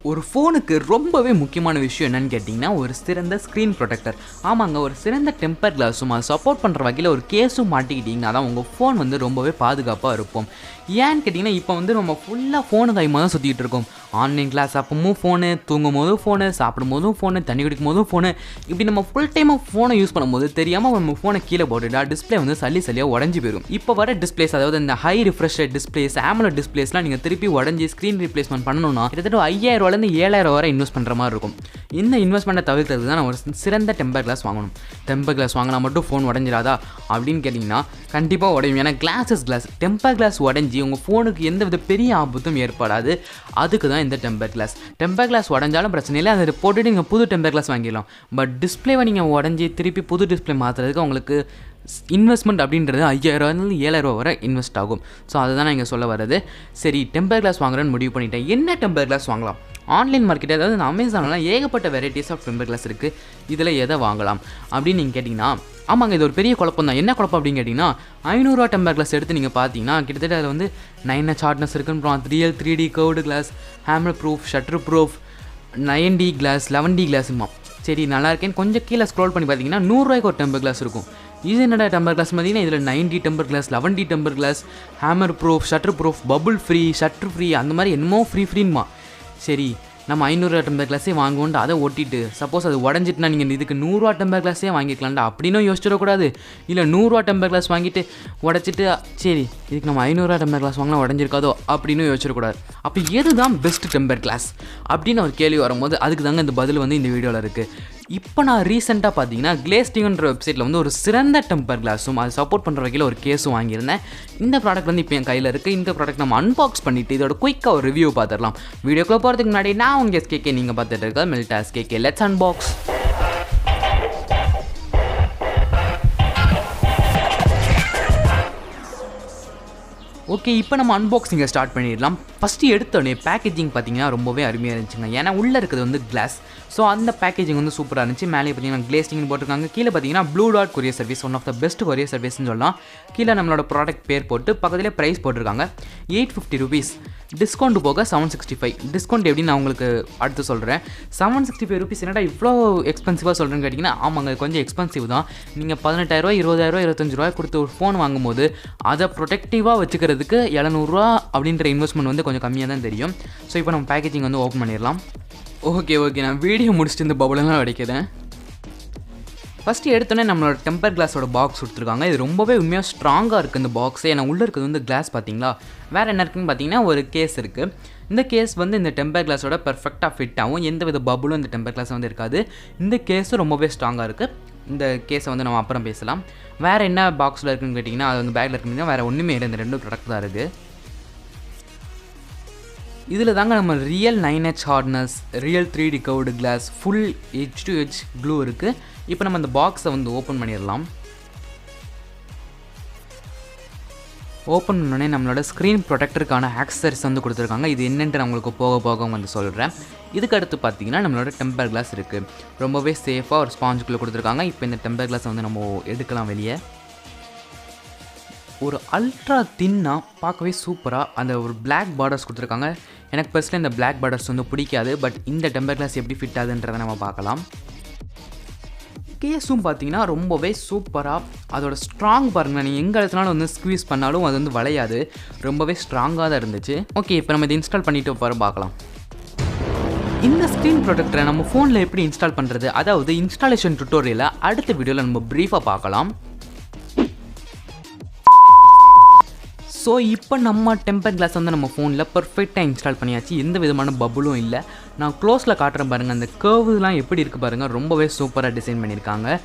ஒரு ஃபோனுக்கு ரொம்பவே முக்கியமான விஷயம் என்னன்னு கேட்டிங்கன்னா ஒரு சிறந்த ஸ்க்ரீன் ப்ரொடெக்டர். ஆமாங்க, ஒரு சிறந்த டெம்பர் கிளாஸும் அது சப்போர்ட் பண்ணுற வகையில் ஒரு கேஸும் மாட்டிக்கிட்டிங்கன்னா தான் உங்கள் ஃபோன் வந்து ரொம்பவே பாதுகாப்பாக இருக்கும். ஏன்னு கேட்டிங்கன்னா இப்போ வந்து நம்ம ஃபுல்லாக ஃபோனு கைமாக தான் சுற்றிக்கிட்டு இருக்கோம். ஆன்லைன் கிளாஸ் அப்பவும் ஃபோனு, தூங்கும் போதும் ஃபோனு, சாப்பிடும் போதும் ஃபோனு, தண்ணி குடிக்கும் போதும் ஃபோனு, இப்படி நம்ம ஃபுல் டைமாக ஃபோனை யூஸ் பண்ணும்போது தெரியாமல் நம்ம ஃபோனை கீழே போட்டுட்டா டிஸ்பிளே வந்து சல்லியாக உடஞ்சி போயிடும். இப்போ வர டிஸ்பிளேஸ், அதாவது இந்த ஹை ரிஃப்ரெஷ் டிஸ்பிளேஸ், AMOLED டிஸ்பிளேஸ்லாம் நீங்கள் திருப்பி உடஞ்சி ஸ்க்ரீன் ரீப்ளேஸ்மெண்ட் பண்ணணும்னா கிட்டத்தட்ட 5000 7,000 வரை இன்வெஸ்ட் பண்ணுற மாதிரி இருக்கும். இந்த இன்வெஸ்ட்மெண்ட்டை தவிர்க்கிறதுக்கு தான் நான் ஒரு சிறந்த டெம்பர் கிளாஸ் வாங்கணும். டெம்பர் கிளாஸ் வாங்கினா மட்டும் ஃபோன் உடஞ்சிடாதா அப்படின்னு கேட்டிங்கன்னா கண்டிப்பாக உடையும். ஏன்னா கிளாஸ் டெம்பர் கிளாஸ் உடஞ்சி உங்கள் ஃபோனுக்கு எந்த வித பெரிய ஆபத்தும் ஏற்படாது. அதுக்கு தான் இந்த டெம்பர் கிளாஸ் உடஞ்சாலும் பிரச்சனை இல்லை, அதை போட்டுட்டு நீங்கள் புது டெம்பர் கிளாஸ் வாங்கிடலாம். பட் டிஸ்பிளேவை நீங்கள் உடஞ்சி திருப்பி புது டிஸ்பிளே மாற்றுறதுக்கு உங்களுக்கு இன்வெஸ்ட்மெண்ட் அப்படின்றது 5000 7,000 வரை இன்வெஸ்ட் ஆகும். ஸோ அதுதான் நான் இங்கே சொல்ல வர்றது. சரி, டெம்பர் கிளாஸ் வாங்குறேன்னு முடிவு பண்ணிட்டேன். என்ன டெம்பர் கிளாஸ் வாங்கலாம்? ஆன்லைன் மார்க்கெட், அதாவது இந்த அமேசான்லாம் ஏகப்பட்ட வெரைட்டிஸ் ஆஃப் டெம்பர் கிளாஸ் இருக்குது. இதில் எதை வாங்கலாம் அப்படின்னு நீங்கள் கேட்டிங்கன்னா, ஆமாங்க, இது ஒரு பெரிய குழப்பம் தான். என்ன குழப்பம் அப்படின்னு கேட்டிங்கன்னா, 500 ரூபா டெம்பர் கிளாஸ் எடுத்து நீங்கள் பார்த்தீங்கன்னா கிட்டத்தட்ட அதில் வந்து 9H ஹார்ட்னஸ் இருக்குன்னு, real 3D curved glass, hammer proof, shatter proof, 9D glass, 11D கிளாஸுமா. சரி, நல்லா இருக்கேன்னு கொஞ்சம் கீழே ஸ்க்ரோல் பண்ணி பார்த்தீங்கன்னா 100 ரூபாய்க்கு ஒரு டெம்பர் கிளாஸ் இருக்கும். இது என்னடா டெம்பர் கிளாஸ் பார்த்தீங்கன்னா இதில் 9D temper glass, 11D temper glass, hammer proof, shatter proof, bubble free, shutter free, அந்த மாதிரி என்னமோ ஃப்ரீமா. சரி, நம்ம 500 ரூபா டெம்பர் கிளாஸே வாங்குவோன்ட்டு அதை ஒட்டிட்டு சப்போஸ் அது உடஞ்சிட்டுனா நீங்கள் இதுக்கு 100 ரூபா டெம்பர் கிளாஸே வாங்கிக்கலாம்டா அப்படின்னும் யோசிச்சிடக்கூடாது. இல்லை 100 ரூபா டெம்பர் கிளாஸ் வாங்கிட்டு உடச்சிட்டு சரி இதுக்கு நம்ம 500 ரூபா டெம்பர் கிளாஸ் வாங்கினா உடஞ்சிருக்காதோ அப்படின்னு யோசிச்சிடக்கூடாது. அப்போ எது தான் பெஸ்ட் டெம்பர் கிளாஸ் அப்படின்னு ஒரு கேள்வி வரும்போது அதுக்கு தாங்க இந்த பதில் வந்து இந்த வீடியோவில் இருக்குது. இப்போ நான் ரீசெண்டாக பார்த்தீங்கன்னா Glazedinc வெப்சைட்டில் வந்து ஒரு சிறந்த டெம்பர் கிளாஸும் அது சப்போர்ட் பண்ணுற வகையில் ஒரு கேஸும் வாங்கியிருந்தேன். இந்த ப்ராடக்ட் வந்து இப்போ என் கையில் இருக்குது. இந்த ப்ராடக்ட் நம்ம அன்பாக்ஸ் பண்ணிவிட்டு இதோட குயிக்காக ஒரு ரிவ்யூ பார்த்துடலாம். வீடியோக்குள்ளே போகிறதுக்கு முன்னாடி நான் உங்கள் 𝗧𝘁 நீங்கள் பார்த்துட்டு இருக்கிறது 𝗪𝗶𝘁. Let's unbox. ஓகே, இப்போ நம்ம அன்பாக்சிங்கை ஸ்டார்ட் பண்ணிடலாம். ஃபஸ்ட்டு எடுத்தோடனே பேக்கேஜிங் பார்த்தீங்கன்னா ரொம்பவே அருமையாக இருந்துச்சுங்க. ஏன்னா உள்ளே இருக்கிறது வந்து கிளாஸ். ஸோ அந்த பேக்கேஜிங் வந்து சூப்பராக இருந்துச்சு. மேலே பார்த்தீங்கன்னா Glazedinc போட்டிருக்காங்க. கீழே பார்த்தீங்கன்னா ப்ளூ டாட் courier service, one of the best courier சர்வீஸ்னு சொல்லலாம். கீழே நம்மளோட ப்ராடக்ட் பேர் போட்டு பக்கத்துலேயே ப்ரைஸ் போட்டிருக்காங்க. 850 rupees, டிஸ்கவுண்ட் போக 765. டிஸ்கவுண்ட் எப்படின்னு நான் உங்களுக்கு அடுத்து சொல்கிறேன். 765 rupees என்னடா இவ்வளோ எக்ஸ்பென்சிவாக சொல்கிறேன்னு கேட்டிங்கன்னா, ஆமாங்க, கொஞ்சம் எக்ஸ்பென்சிவ் தான். நீங்கள் 18,000 20,000 25,000 கொடுத்து ஒரு ஃபோன் வாங்கும்போது அதை ப்ரொடெக்டிவாக வச்சுக்கிறதுக்கு 700 ரூபா அப்படின்ற இன்வெஸ்ட்மெண்ட் வந்து கொஞ்சம் கம்மியாக தான் தெரியும். ஸோ இப்போ நம்ம பேக்கேஜிங் வந்து ஓப்பன் பண்ணிடலாம். ஓகே, நான் வீடியோ முடிச்சுட்டு இந்த பபுளெல்லாம் அடிக்கிறேன். ஃபஸ்ட்டு எடுத்தோன்னே நம்மளோட டெம்பர் கிளாஸோட பாக்ஸ் கொடுத்துருக்காங்க. இது ரொம்பவே உண்மையாக ஸ்ட்ராங்காக இருக்குது இந்த பாக்ஸே. ஏன்னா உள்ளே இருக்கிறது வந்து கிளாஸ் பார்த்தீங்களா. வேறு என்ன இருக்குதுன்னு பார்த்தீங்கன்னா ஒரு கேஸ் இருக்குது. இந்த கேஸ் வந்து இந்த டெம்பர் கிளாஸோட பெர்ஃபெக்டாக ஃபிட் ஆகும். எந்த வித பபுளும் இந்த டெம்பர் கிளாஸ் வந்து இருக்காது. இந்த கேஸும் ரொம்பவே ஸ்ட்ராங்காக இருக்குது. இந்த கேஸை வந்து நம்ம அப்புறம் பேசலாம். வேறு என்ன பாக்ஸில் இருக்குதுன்னு கேட்டிங்கன்னா, அது வந்து பேக்கில் இருக்குன்னா வேறு ஒன்றுமே இல்லை, இந்த 2 ப்ராடக்ட் தான் இருக்குது. இதில் தாங்க நம்ம real 9H hardness, real 3D curved glass, full H2H glue இருக்குது. இப்போ நம்ம அந்த பாக்ஸை வந்து ஓப்பன் பண்ணிடலாம். ஓப்பன் பண்ணோடனே நம்மளோட ஸ்க்ரீன் ப்ரொடெக்டருக்கான ஆக்சசரிஸ் வந்து கொடுத்துருக்காங்க. இது என்னென்று நான் உங்களுக்கு போக போக வந்து சொல்கிறேன். இதுக்கு அடுத்து பார்த்தீங்கன்னா நம்மளோட டெம்பர் கிளாஸ் இருக்குது. ரொம்பவே சேஃபாக ஒரு ஸ்பாஞ்சுக்குள்ளே கொடுத்துருக்காங்க. இப்போ இந்த டெம்பர் கிளாஸை வந்து நம்ம எடுக்கலாம் வெளியே. ஒரு அல்ட்ரா தின்னாக பார்க்கவே சூப்பராக அந்த ஒரு பிளாக் பார்டர்ஸ் கொடுத்துருக்காங்க. எனக்கு பர்சனலாக இந்த பிளாக் பார்டர்ஸ் வந்து பிடிக்காது. பட் இந்த டெம்பர் கிளாஸ் எப்படி ஃபிட் ஆகுதுன்றதை நம்ம பார்க்கலாம். கேஸும் பார்த்தீங்கன்னா ரொம்பவே சூப்பராக, அதோட ஸ்ட்ராங் பாருங்கள், நீங்கள் எங்கே இடத்துனாலும் வந்து ஸ்க்வீஸ் பண்ணாலும் அது வந்து வளையாது. ரொம்பவே ஸ்ட்ராங்காக தான் இருந்துச்சு. ஓகே, இப்போ நம்ம இதை இன்ஸ்டால் பண்ணிவிட்டு போகிற பார்க்கலாம். இந்த ஸ்க்ரீன் ப்ரொடெக்டரை நம்ம ஃபோனில் எப்படி இன்ஸ்டால் பண்ணுறது, அதாவது இன்ஸ்டாலேஷன் டுட்டோரியலை அடுத்த வீடியோவில் நம்ம ப்ரீஃபாக பார்க்கலாம். ஸோ இப்போ நம்ம டெம்பர் கிளாஸ் வந்து நம்ம ஃபோனில் பர்ஃபெக்டாக இன்ஸ்டால் பண்ணியாச்சு. எந்த விதமான பபுளும் இல்லை. நான் க்ளோஸில் காட்டுறேன் பாருங்கள், அந்த கர்வ்லாம் எப்படி இருக்குது பாருங்கள். ரொம்பவே சூப்பராக டிசைன் பண்ணியிருக்காங்க.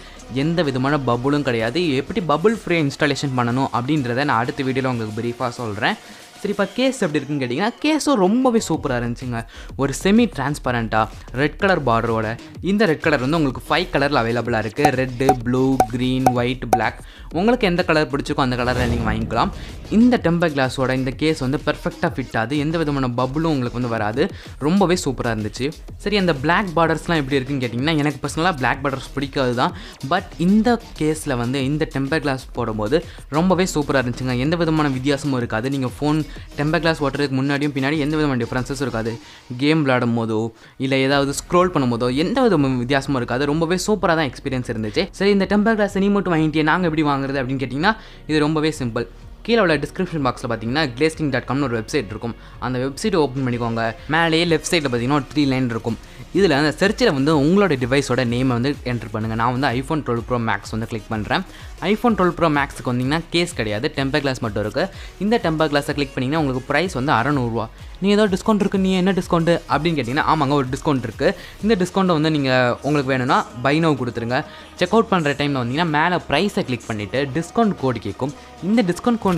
எந்த விதமான பபுளும் கிடையாது. எப்படி பபுள் ஃப்ரீ இன்ஸ்டாலேஷன் பண்ணணும் அப்படின்றத நான் அடுத்த வீடியோவில் உங்களுக்கு ப்ரீஃபாக சொல்கிறேன். சரி, இப்போ கேஸ் எப்படி இருக்குன்னு கேட்டிங்கன்னா, கேஸும் ரொம்பவே சூப்பராக இருந்துச்சுங்க. ஒரு செமி டிரான்ஸ்பரண்ட்டாக ரெட் கலர் பார்டரோட. இந்த ரெட் கலர் வந்து உங்களுக்கு 5 கலரில் அவைலபிளாக இருக்குது. Red, blue, green, white, black. உங்களுக்கு எந்த கலர் பிடிச்சிக்கோ அந்த கலரில் நீங்கள் வாங்கிக்கலாம். இந்த டெம்பர் கிளாஸோட இந்த கேஸ் வந்து பெர்ஃபெக்டாக ஃபிட் ஆகுது. எந்த விதமான பபுளும் உங்களுக்கு வந்து வராது. ரொம்பவே சூப்பராக இருந்துச்சு. சரி, அந்த பிளாக் பார்டர்ஸ்லாம் எப்படி இருக்குன்னு கேட்டிங்கன்னா, எனக்கு பர்சனலாக பிளாக் பார்டர்ஸ் பிடிக்காது தான். பட் இந்த கேஸில் வந்து இந்த டெம்பர் கிளாஸ் போடும்போது ரொம்பவே சூப்பராக இருந்துச்சுங்க. எந்த விதமான வித்தியாசமும் இருக்காது. நீங்கள் ஃபோன் டெம்பர் கிளாஸ் ஓட்டுறதுக்கு முன்னாடியும் பின்னாடி எந்த விதமான டிஃப்ரென்சஸும் இருக்காது. கேம் விளையாடும் போதோ இல்லை ஏதாவது ஸ்க்ரோல் பண்ணும்போதோ எந்த வித வித்தியாசமும் இருக்காது. ரொம்பவே சூப்பராக தான் எக்ஸ்பீரியன்ஸ் இருந்துச்சு. சரி, இந்த டெம்பர் கிளாஸ் நீ மட்டும் வாங்கிட்டே நாங்கள் எப்படி வாங்குறது அப்படின்னு கேட்டிங்கன்னா இது ரொம்பவே சிம்பிள். கீழே உள்ள டிஸ்கிரிப்ஷன் பாக்ஸில் பார்த்தீங்கன்னா glazedinc.comனு ஒரு வெப்சைட் இருக்கும். அந்த வெப்சைட்டை ஓப்பன் பண்ணிக்கோங்க. மேலேயே லெஃப்ட் சைடில் பார்த்தீங்கன்னா ஒரு 3 லைன் இருக்கும். இதில் அந்த சர்ச்சில் வந்து உங்களோட டிவைஸோட நேமை வந்து என்ட்ரு பண்ணுங்கள். நான் வந்து iPhone 12 Pro Max வந்து கிளிக் பண்ணுறேன். iPhone 12 Pro Maxக்கு வந்தீங்கன்னா கேஸ் கிடையாது, டெம்பர் கிளாஸ் மட்டும் இருக்குது. இந்த டெம்பர் கிளாஸை கிளிக் பண்ணிங்கன்னா உங்களுக்கு ப்ரைஸ் வந்து 600 ரூபா. நீங்கள் ஏதோ டிஸ்கவுண்ட் இருக்குது, நீ என்ன டிஸ்கவுண்ட்டு அப்படின்னு கேட்டிங்கன்னா ஆமாங்க ஒரு டிஸ்கவுண்ட் இருக்குது. இந்த டிஸ்கவுண்ட்டை வந்து நீங்கள் உங்களுக்கு வேணும்னா பை நவ் கொடுத்துருங்க. செக் அவுட் பண்ணுற டைமில் வந்தீங்கன்னா மேலே ப்ரைஸை கிளிக் பண்ணிவிட்டு டிஸ்கவுண்ட் கோடு கேட்கும். இந்த டிஸ்கவுண்ட் கோட்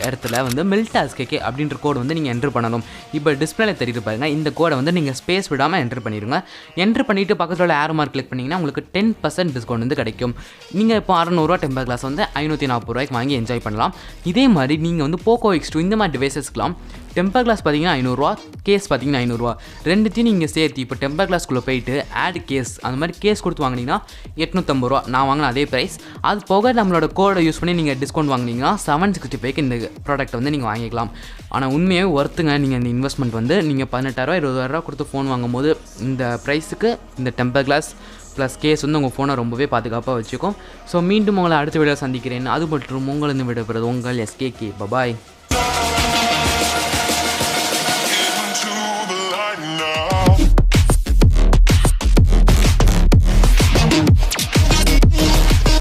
இடத்துல வந்து 𝗪𝗶𝘀𝗁𝗃 அப்படின்ற கோடு வந்து நீங்கள் என்ட்ரு பண்ணணும். இப்போ டிஸ்பிளேல தெரியுது பாருங்கள், இந்த கோடை வந்து நீங்கள் ஸ்பேஸ் விடாமல் என்ட்ரு பண்ணிடுங்க. என்ட்ரு பண்ணிவிட்டு பக்கத்தில் உள்ள ஏரோ மார்க் கிளிக் பண்ணிங்கன்னா உங்களுக்கு 10% டிஸ்கவுண்ட் வந்து கிடைக்கும். நீங்கள் இப்போ 600 ரூபா டெம்பர் கிளாஸ் வந்து 540 ரூபாய்க்கு வாங்கி என்ஜாய் பண்ணலாம். இதே மாதிரி நீங்கள் வந்து போக்கோ X2 இந்த மாதிரி டிவைசஸ்க்குலாம் டெம்பர் கிளாஸ் பார்த்தீங்கன்னா 500 ரூபா, கேஸ் பார்த்தீங்கன்னா 500 ரூபா, ரெண்டுத்தையும் நீங்கள் சேர்த்து இப்போ டெம்பர் கிளாஸ்க்குள்ளே போயிட்டு ஆட் கேஸ் அந்த மாதிரி கேஸ் கொடுத்து வாங்கினீங்கன்னா 850 ரூபா. நான் வாங்கின அதே ப்ரைஸ். அது போக நம்மளோட கோடை யூஸ் பண்ணி நீங்கள் டிஸ்கவுண்ட் வாங்கினீங்கன்னா 765க்கு இந்த ப்ராடக்ட் வந்து நீங்கள் வாங்கிக்கலாம். ஆனால் உண்மையாகவே ஒர்த்துங்க. நீங்கள் இந்த இன்வெஸ்ட்மெண்ட் வந்து நீங்கள் 18,000 20,000 கொடுத்து ஃபோன் வாங்கும்போது இந்த ப்ரைஸுக்கு இந்த டெம்பர் கிளாஸ் ப்ளஸ் கேஸ் வந்து உங்கள் ஃபோனை ரொம்பவே பாதுகாப்பாக வச்சுக்கும். ஸோ மீண்டும் உங்களை அடுத்த வீடியோ சந்திக்கிறேன். அது மற்றும் உங்களிருந்து விடைபெறுவது உங்கள் 𝗪𝗀𝘁𝗊𝗵. பாய்.